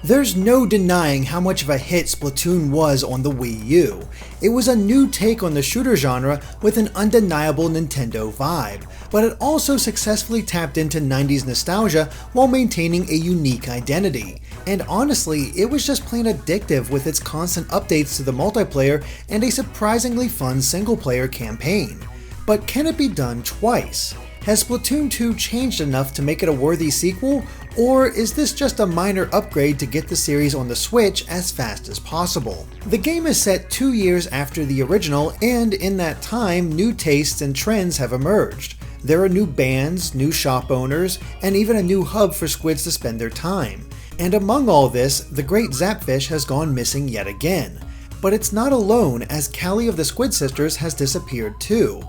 There's no denying how much of a hit Splatoon was on the Wii U. It was a new take on the shooter genre with an undeniable Nintendo vibe, but it also successfully tapped into 90s nostalgia while maintaining a unique identity. And honestly, it was just plain addictive with its constant updates to the multiplayer and a surprisingly fun single-player campaign. But can it be done twice? Has Splatoon 2 changed enough to make it a worthy sequel, or is this just a minor upgrade to get the series on the Switch as fast as possible? The game is set 2 years after the original, and in that time, new tastes and trends have emerged. There are new bands, new shop owners, and even a new hub for squids to spend their time. And among all this, the great Zapfish has gone missing yet again. But it's not alone, as Callie of the Squid Sisters has disappeared too.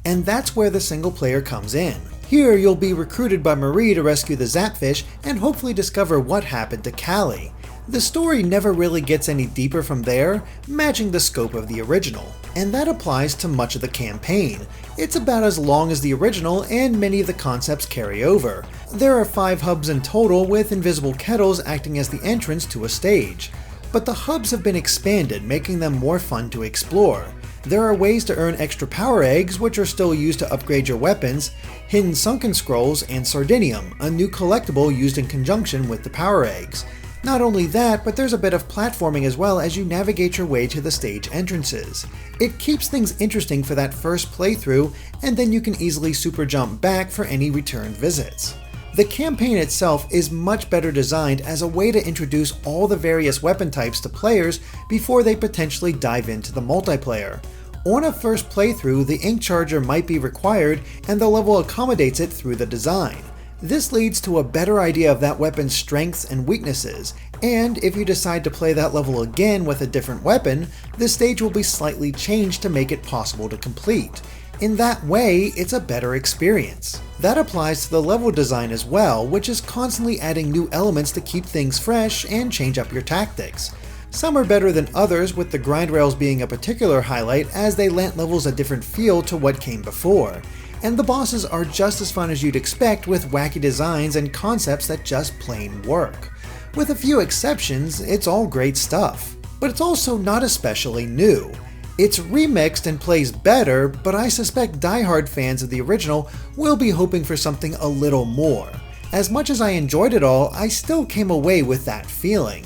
And that's where the single player comes in. Here you'll be recruited by Marie to rescue the Zapfish and hopefully discover what happened to Callie. The story never really gets any deeper from there, matching the scope of the original. And that applies to much of the campaign. It's about as long as the original and many of the concepts carry over. There are 5 hubs in total, with invisible kettles acting as the entrance to a stage. But the hubs have been expanded, making them more fun to explore. There are ways to earn extra power eggs, which are still used to upgrade your weapons, hidden sunken scrolls, and Sardinium, a new collectible used in conjunction with the power eggs. Not only that, but there's a bit of platforming as well as you navigate your way to the stage entrances. It keeps things interesting for that first playthrough, and then you can easily super jump back for any return visits. The campaign itself is much better designed as a way to introduce all the various weapon types to players before they potentially dive into the multiplayer. On a first playthrough, the ink charger might be required, and the level accommodates it through the design. This leads to a better idea of that weapon's strengths and weaknesses, and if you decide to play that level again with a different weapon, the stage will be slightly changed to make it possible to complete. In that way, it's a better experience. That applies to the level design as well, which is constantly adding new elements to keep things fresh and change up your tactics. Some are better than others, with the grind rails being a particular highlight as they lent levels a different feel to what came before. And the bosses are just as fun as you'd expect, with wacky designs and concepts that just plain work. With a few exceptions, it's all great stuff. But it's also not especially new. It's remixed and plays better, but I suspect diehard fans of the original will be hoping for something a little more. As much as I enjoyed it all, I still came away with that feeling.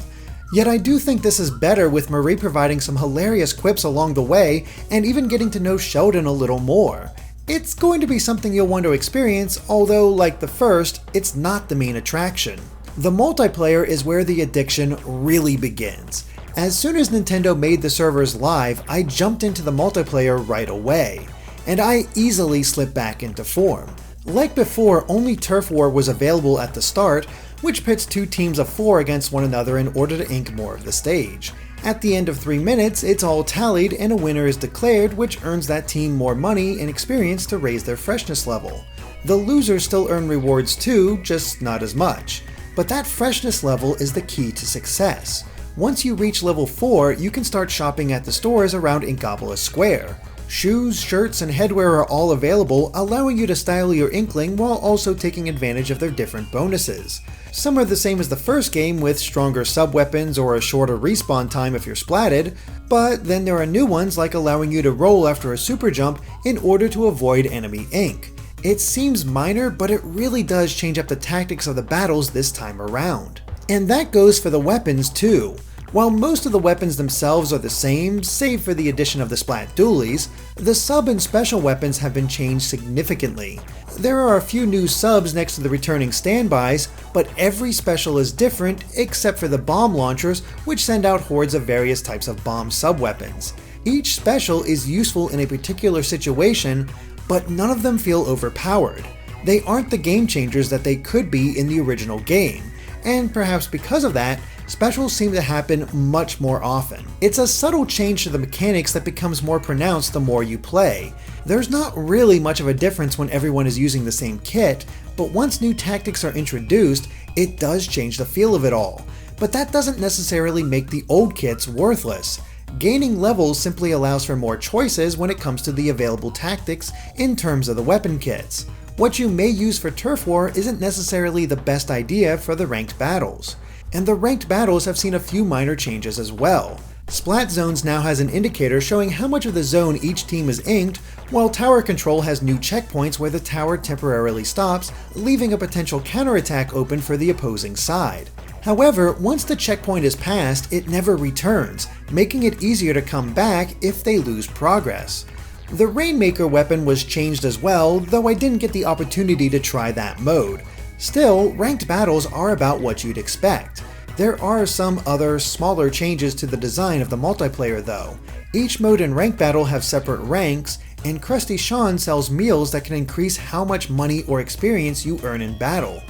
Yet I do think this is better, with Marie providing some hilarious quips along the way and even getting to know Sheldon a little more. It's going to be something you'll want to experience, although like the first, it's not the main attraction. The multiplayer is where the addiction really begins. As soon as Nintendo made the servers live, I jumped into the multiplayer right away, and I easily slipped back into form. Like before, only Turf War was available at the start, which pits 2 teams of 4 against one another in order to ink more of the stage. At the end of 3 minutes, it's all tallied and a winner is declared, which earns that team more money and experience to raise their freshness level. The losers still earn rewards too, just not as much. But that freshness level is the key to success. Once you reach level 4, you can start shopping at the stores around Inkopolis Square. Shoes, shirts, and headwear are all available, allowing you to style your Inkling while also taking advantage of their different bonuses. Some are the same as the first game, with stronger sub-weapons or a shorter respawn time if you're splatted, but then there are new ones like allowing you to roll after a super jump in order to avoid enemy ink. It seems minor, but it really does change up the tactics of the battles this time around. And that goes for the weapons too. While most of the weapons themselves are the same, save for the addition of the Splat Dualies, the sub and special weapons have been changed significantly. There are a few new subs next to the returning standbys, but every special is different except for the bomb launchers, which send out hordes of various types of bomb sub-weapons. Each special is useful in a particular situation, but none of them feel overpowered. They aren't the game changers that they could be in the original game, and perhaps because of that, specials seem to happen much more often. It's a subtle change to the mechanics that becomes more pronounced the more you play. There's not really much of a difference when everyone is using the same kit, but once new tactics are introduced, it does change the feel of it all. But that doesn't necessarily make the old kits worthless. Gaining levels simply allows for more choices when it comes to the available tactics in terms of the weapon kits. What you may use for Turf War isn't necessarily the best idea for the ranked battles. And the ranked battles have seen a few minor changes as well. Splat Zones now has an indicator showing how much of the zone each team is inked, while Tower Control has new checkpoints where the tower temporarily stops, leaving a potential counterattack open for the opposing side. However, once the checkpoint is passed, it never returns, making it easier to come back if they lose progress. The Rainmaker weapon was changed as well, though I didn't get the opportunity to try that mode. Still, ranked battles are about what you'd expect. There are some other, smaller changes to the design of the multiplayer though. Each mode and rank battle have separate ranks, and Krusty Sean sells meals that can increase how much money or experience you earn in battle.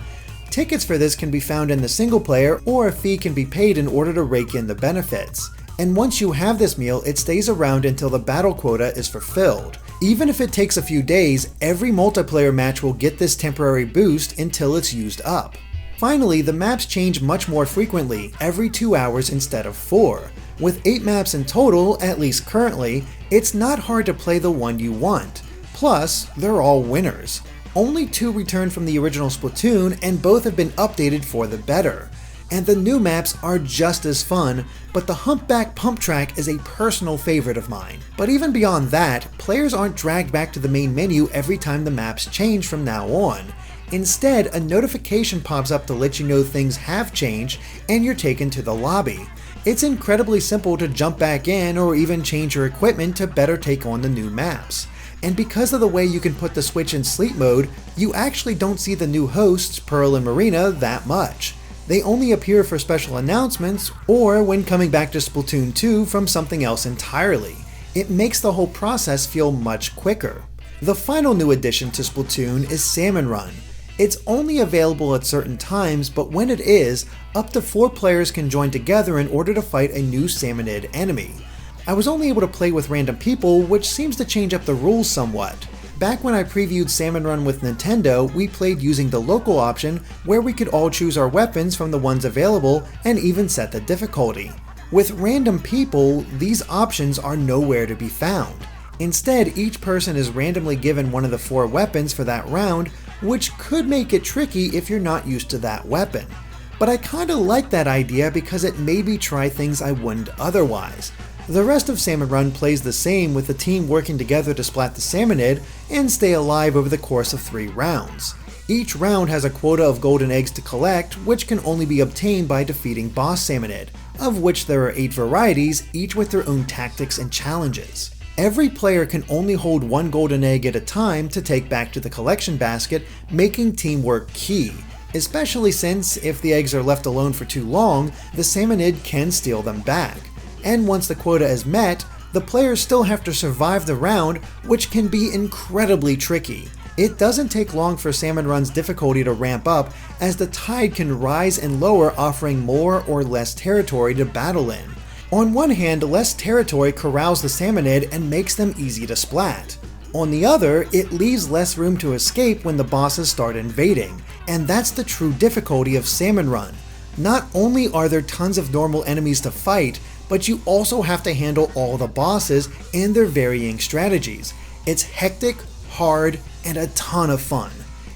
Tickets for this can be found in the single player, or a fee can be paid in order to rake in the benefits. And once you have this meal, it stays around until the battle quota is fulfilled. Even if it takes a few days, every multiplayer match will get this temporary boost until it's used up. Finally, the maps change much more frequently, every 2 hours instead of 4. With 8 maps in total, at least currently, it's not hard to play the one you want. Plus, they're all winners. Only 2 returned from the original Splatoon, and both have been updated for the better. And the new maps are just as fun, but the Humpback Pump Track is a personal favorite of mine. But even beyond that, players aren't dragged back to the main menu every time the maps change from now on. Instead, a notification pops up to let you know things have changed, and you're taken to the lobby. It's incredibly simple to jump back in or even change your equipment to better take on the new maps. And because of the way you can put the Switch in sleep mode, you actually don't see the new hosts, Pearl and Marina, that much. They only appear for special announcements or when coming back to Splatoon 2 from something else entirely. It makes the whole process feel much quicker. The final new addition to Splatoon is Salmon Run. It's only available at certain times, but when it is, up to 4 players can join together in order to fight a new salmonid enemy. I was only able to play with random people, which seems to change up the rules somewhat. Back when I previewed Salmon Run with Nintendo, we played using the local option, where we could all choose our weapons from the ones available and even set the difficulty. With random people, these options are nowhere to be found. Instead, each person is randomly given one of the 4 weapons for that round, which could make it tricky if you're not used to that weapon. But I kinda like that idea because it made me try things I wouldn't otherwise. The rest of Salmon Run plays the same, with the team working together to splat the salmonid and stay alive over the course of 3 rounds. Each round has a quota of golden eggs to collect, which can only be obtained by defeating boss salmonid, of which there are 8 varieties, each with their own tactics and challenges. Every player can only hold 1 golden egg at a time to take back to the collection basket, making teamwork key, especially since if the eggs are left alone for too long, the salmonid can steal them back. And once the quota is met, the players still have to survive the round, which can be incredibly tricky. It doesn't take long for Salmon Run's difficulty to ramp up, as the tide can rise and lower, offering more or less territory to battle in. On one hand, less territory corrals the salmonid and makes them easy to splat. On the other, it leaves less room to escape when the bosses start invading, and that's the true difficulty of Salmon Run. Not only are there tons of normal enemies to fight, but you also have to handle all the bosses and their varying strategies. It's hectic, hard, and a ton of fun.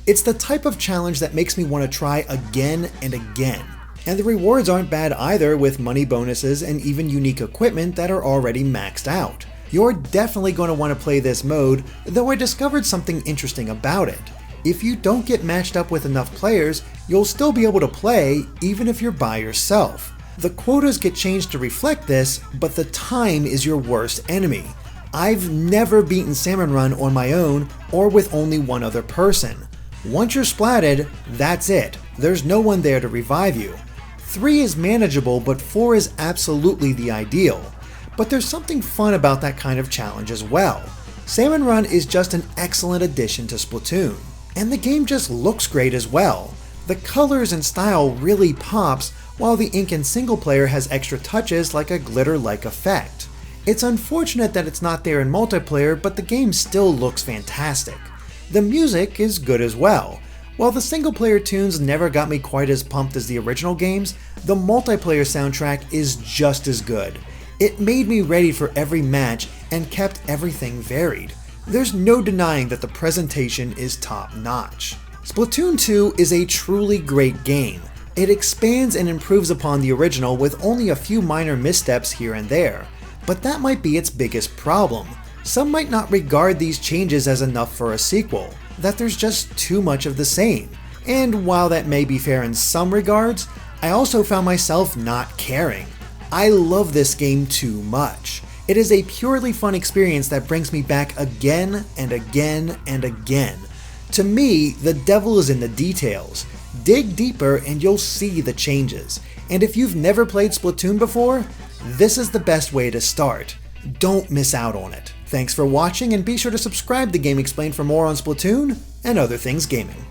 It's the type of challenge that makes me want to try again and again. And the rewards aren't bad either, with money bonuses and even unique equipment that are already maxed out. You're definitely going to want to play this mode, though I discovered something interesting about it. If you don't get matched up with enough players, you'll still be able to play even if you're by yourself. The quotas get changed to reflect this, but the time is your worst enemy. I've never beaten Salmon Run on my own or with only one other person. Once you're splatted, that's it. There's no one there to revive you. 3 is manageable, but 4 is absolutely the ideal. But there's something fun about that kind of challenge as well. Salmon Run is just an excellent addition to Splatoon. And the game just looks great as well. The colors and style really pops, while the ink in single player has extra touches like a glitter-like effect. It's unfortunate that it's not there in multiplayer, but the game still looks fantastic. The music is good as well. While the single player tunes never got me quite as pumped as the original games, the multiplayer soundtrack is just as good. It made me ready for every match and kept everything varied. There's no denying that the presentation is top notch. Splatoon 2 is a truly great game. It expands and improves upon the original with only a few minor missteps here and there, but that might be its biggest problem. Some might not regard these changes as enough for a sequel, that there's just too much of the same. And while that may be fair in some regards, I also found myself not caring. I love this game too much. It is a purely fun experience that brings me back again and again and again. To me, the devil is in the details. Dig deeper and you'll see the changes. And if you've never played Splatoon before, this is the best way to start. Don't miss out on it. Thanks for watching, and be sure to subscribe to GameXplain for more on Splatoon and other things gaming.